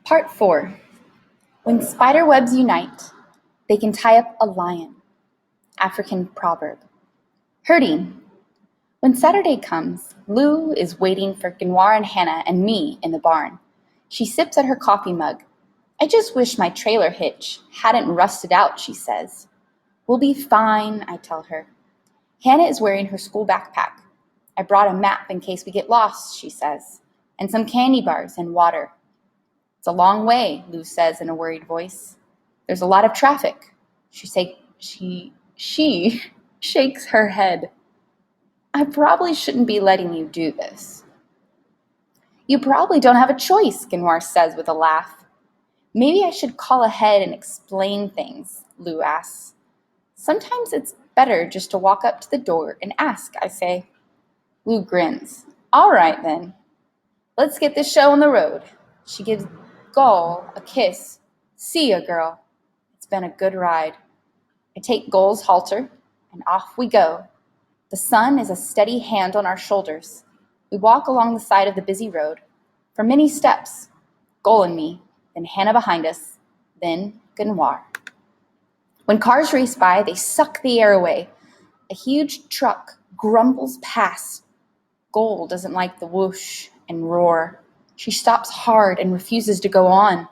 Part 4. When spider webs unite, they can tie up a lion. African proverb. Herding. When Saturday comes, Lou is waiting for Ginoir and Hannah and me in the barn. She sips at her coffee mug. I just wish my trailer hitch hadn't rusted out, she says. We'll be fine, I tell her. Hannah is wearing her school backpack. I brought a map in case we get lost, she says, and some candy bars and water. It's a long way, Lou says in a worried voice. There's a lot of traffic. She shakes her head. I probably shouldn't be letting you do this. You probably don't have a choice, Ginoir says with a laugh. Maybe I should call ahead and explain things, Lou asks. Sometimes it's better just to walk up to the door and ask, I say. Lou grins. All right, then. Let's get this show on the road. She gives Gull a kiss. See ya, girl. It's been a good ride. I take Gull's halter, and off we go. The sun is a steady hand on our shoulders. We walk along the side of the busy road. For many steps, Gull and me, then Hannah behind us, then Ginoir. When cars race by, they suck the air away. A huge truck grumbles past. Gull doesn't like the whoosh and roar. She stops hard and refuses to go on.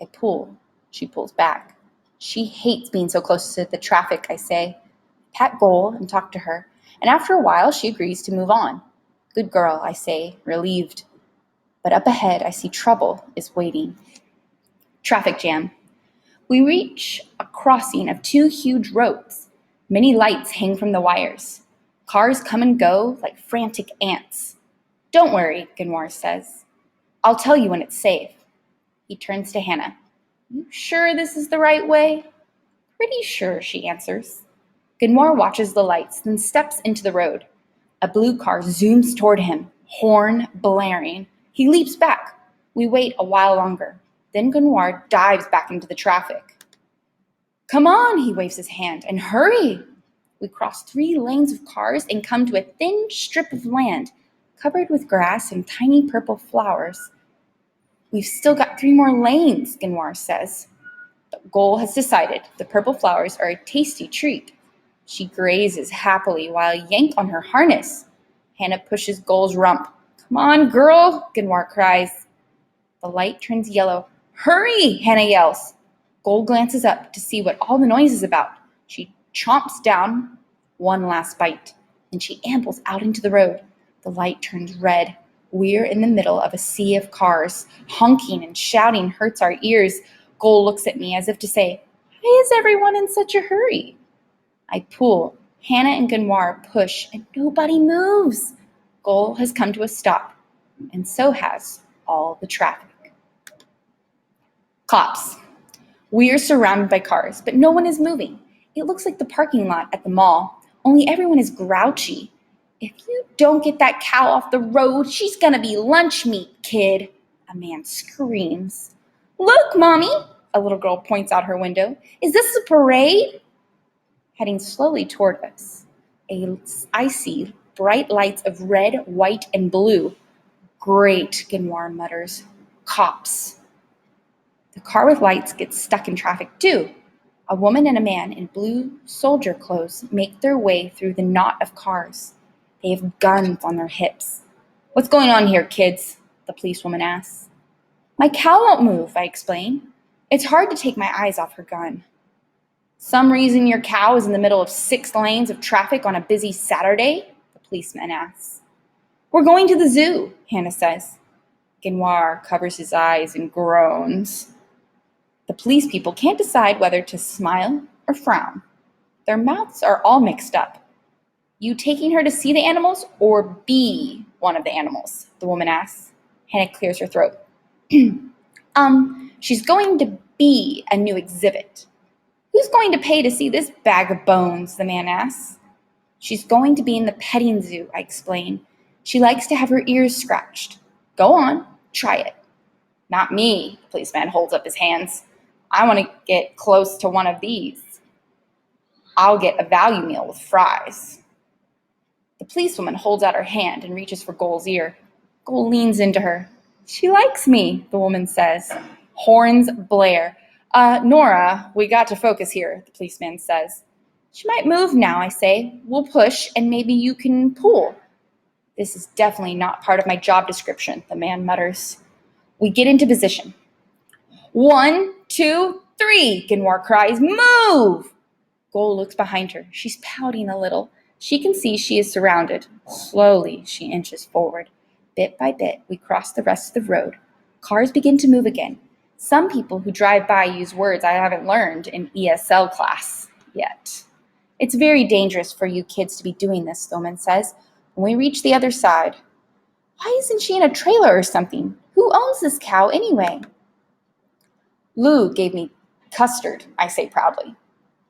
I pull. She pulls back. She hates being so close to the traffic, I say. Pat Gull and talk to her, and after a while she agrees to move on. Good girl, I say, relieved. But up ahead I see trouble is waiting. Traffic jam. We reach a crossing of two huge roads. Many lights hang from the wires. Cars come and go like frantic ants. Don't worry, Ginoir says. I'll tell you when it's safe. He turns to Hannah. You sure this is the right way? Pretty sure, she answers. Ginoir watches the lights, then steps into the road. A blue car zooms toward him, horn blaring. He leaps back. We wait a while longer. Then Ginoir dives back into the traffic. Come on, he waves his hand, and hurry! We cross 3 lanes of cars and come to a thin strip of land covered with grass and tiny purple flowers. We've still got 3 more lanes, Ginoir says. But Gull has decided the purple flowers are a tasty treat. She grazes happily while I yank on her harness. Hannah pushes Gull's rump. Come on, girl, Ginoir cries. The light turns yellow. Hurry, Hannah yells. Gull glances up to see what all the noise is about. She chomps down one last bite, and she ambles out into the road. The light turns red. We're in the middle of a sea of cars. Honking and shouting hurts our ears. Gull looks at me as if to say, why is everyone in such a hurry? I pull. Hannah and Ginoir push, and nobody moves. Gull has come to a stop, and so has all the traffic. Cops. We are surrounded by cars, but no one is moving. It looks like the parking lot at the mall, only everyone is grouchy. If you don't get that cow off the road, she's gonna be lunch meat, kid, a man screams. Look, Mommy, a little girl points out her window. Is this a parade? Heading slowly toward us, I see bright lights of red, white, and blue. Great, Ginoir mutters. Cops. The car with lights gets stuck in traffic too. A woman and a man in blue soldier clothes make their way through the knot of cars. They have guns on their hips. What's going on here, kids? The policewoman asks. My cow won't move, I explain. It's hard to take my eyes off her gun. Some reason your cow is in the middle of 6 lanes of traffic on a busy Saturday? The policeman asks. We're going to the zoo, Hannah says. Ginoir covers his eyes and groans. The police people can't decide whether to smile or frown. Their mouths are all mixed up. You taking her to see the animals or be one of the animals? The woman asks. Hannah clears her throat. She's going to be a new exhibit. Who's going to pay to see this bag of bones? The man asks. She's going to be in the petting zoo, I explain. She likes to have her ears scratched. Go on, try it. Not me, the policeman holds up his hands. I want to get close to one of these. I'll get a value meal with fries. The policewoman holds out her hand and reaches for Gull's ear. Gull leans into her. She likes me, the woman says. Horns blare. Nora, we got to focus here, the policeman says. She might move now, I say. We'll push, and maybe you can pull. This is definitely not part of my job description, the man mutters. We get into position. 1, 2, 3, Ginwar cries. Move! Gol looks behind her. She's pouting a little. She can see she is surrounded. Slowly, she inches forward. Bit by bit, we cross the rest of the road. Cars begin to move again. Some people who drive by use words I haven't learned in ESL class yet. It's very dangerous for you kids to be doing this, the woman says. When we reach the other side, why isn't she in a trailer or something? Who owns this cow anyway? Lou gave me custard, I say proudly.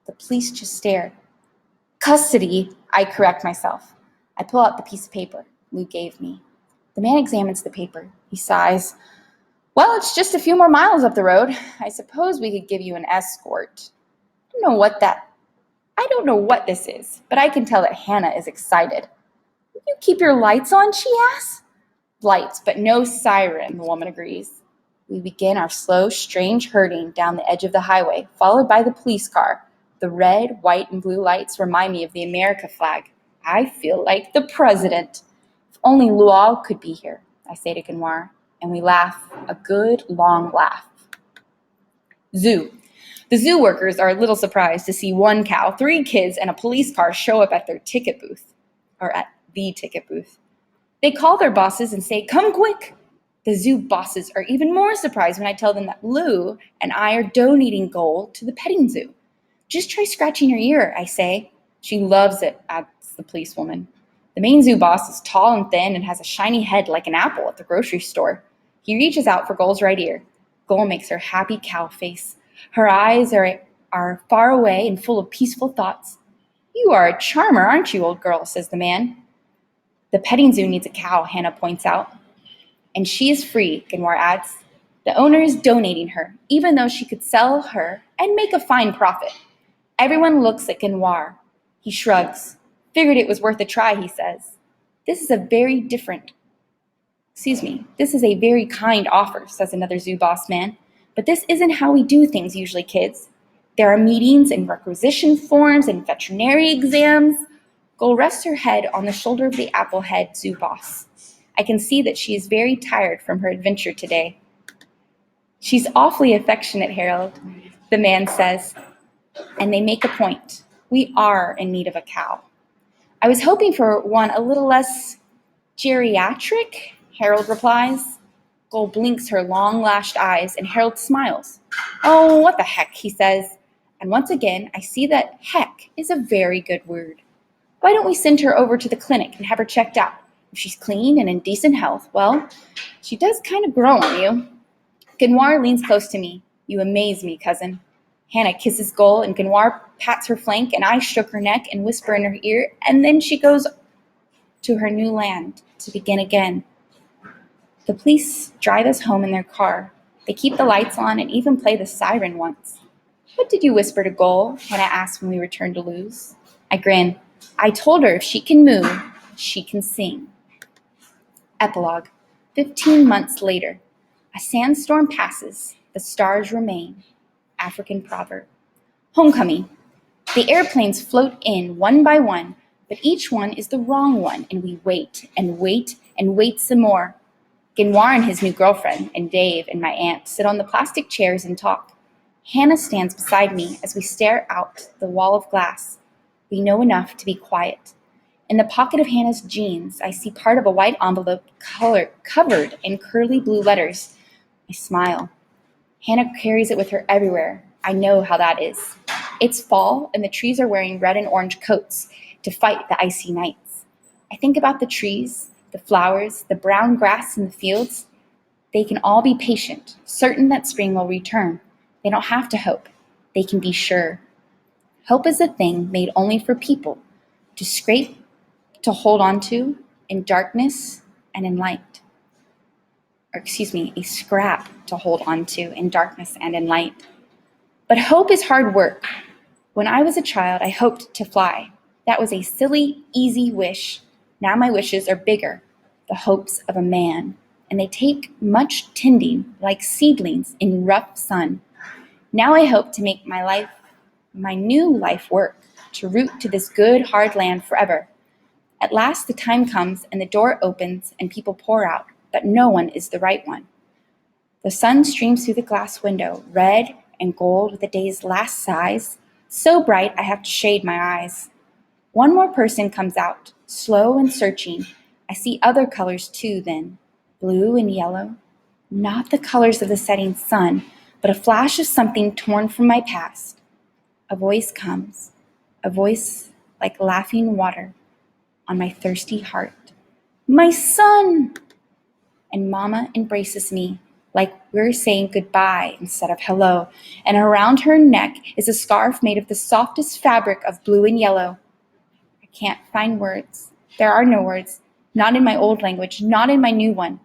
The police just stare. Custody, I correct myself. I pull out the piece of paper Lou gave me. The man examines the paper. He sighs. Well, it's just a few more miles up the road. I suppose we could give you an escort. I don't know what this is, but I can tell that Hannah is excited. Will you keep your lights on, she asks. Lights, but no siren, the woman agrees. We begin our slow, strange herding down the edge of the highway, followed by the police car. The red, white, and blue lights remind me of the America flag. I feel like the president. If only Lual could be here, I say to Ginwar, and we laugh, a good, long laugh. Zoo. The zoo workers are a little surprised to see one cow, 3 kids, and a police car show up at their ticket booth, or at the ticket booth. They call their bosses and say, come quick. The zoo bosses are even more surprised when I tell them that Lou and I are donating gold to the petting zoo. Just try scratching your ear, I say. She loves it, adds the policewoman. The main zoo boss is tall and thin and has a shiny head like an apple at the grocery store. He reaches out for Gol's right ear. Gol makes her happy cow face. Her eyes are far away and full of peaceful thoughts. You are a charmer, aren't you, old girl, says the man. The petting zoo needs a cow, Hannah points out. And she is free, Ginwar adds. The owner is donating her, even though she could sell her and make a fine profit. Everyone looks at Ginwar. He shrugs. Figured it was worth a try, he says. This is a very kind offer, says another zoo boss man. But this isn't how we do things usually, kids. There are meetings and requisition forms and veterinary exams. Gol rests her head on the shoulder of the apple-head zoo boss. I can see that she is very tired from her adventure today. She's awfully affectionate, Harold, the man says, and they make a point. We are in need of a cow. I was hoping for one a little less geriatric, Harold replies. Gol blinks her long-lashed eyes, and Harold smiles. Oh, what the heck, he says. And once again, I see that heck is a very good word. Why don't we send her over to the clinic and have her checked out? If she's clean and in decent health, well, she does kind of grow on you. Ginwar leans close to me. You amaze me, cousin. Hannah kisses Gol, and Ginwar pats her flank, and I stroke her neck and whisper in her ear, and then she goes to her new land to begin again. The police drive us home in their car. They keep the lights on and even play the siren once. What did you whisper to Gol? Hannah asked when we returned to Luz. I grin. I told her if she can move, she can sing. Epilogue. 15 months later. A sandstorm passes. The stars remain. African proverb. Homecoming. The airplanes float in one by one, but each one is the wrong one, and we wait and wait and wait some more. Ginwar and his new girlfriend, and Dave and my aunt sit on the plastic chairs and talk. Hannah stands beside me as we stare out the wall of glass. We know enough to be quiet. In the pocket of Hannah's jeans, I see part of a white envelope covered in curly blue letters. I smile. Hannah carries it with her everywhere. I know how that is. It's fall, and the trees are wearing red and orange coats to fight the icy nights. I think about the trees, the flowers, the brown grass in the fields. They can all be patient, certain that spring will return. They don't have to hope. They can be sure. Hope is a thing made only for people, to scrape, to hold on to, in darkness and in light. A scrap to hold on to in darkness and in light. But hope is hard work. When I was a child, I hoped to fly. That was a silly, easy wish. Now my wishes are bigger, the hopes of a man. and they take much tending like seedlings in rough sun. Now I hope to make my new life work, to root to this good, hard land forever. At last the time comes and the door opens and people pour out, but no one is the right one. The sun streams through the glass window, red and gold with the day's last sighs, so bright I have to shade my eyes. One more person comes out, slow and searching. I see other colors too then, blue and yellow. Not the colors of the setting sun, but a flash of something torn from my past. A voice comes, a voice like laughing water on my thirsty heart. My son! And Mama embraces me like we're saying goodbye instead of hello, and around her neck is a scarf made of the softest fabric of blue and yellow. I can't find words. There are no words, not in my old language, not in my new one.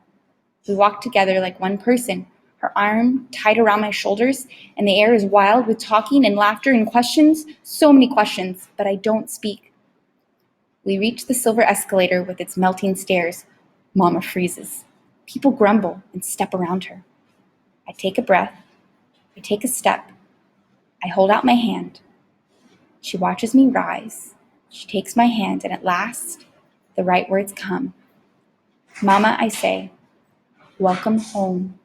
We walk together like one person, her arm tied around my shoulders, and the air is wild with talking and laughter and questions, so many questions, but I don't speak. We reach the silver escalator with its melting stairs. Mama freezes. People grumble and step around her. I take a breath. I take a step. I hold out my hand. She watches me rise. She takes my hand, and at last, the right words come. Mama, I say, welcome home.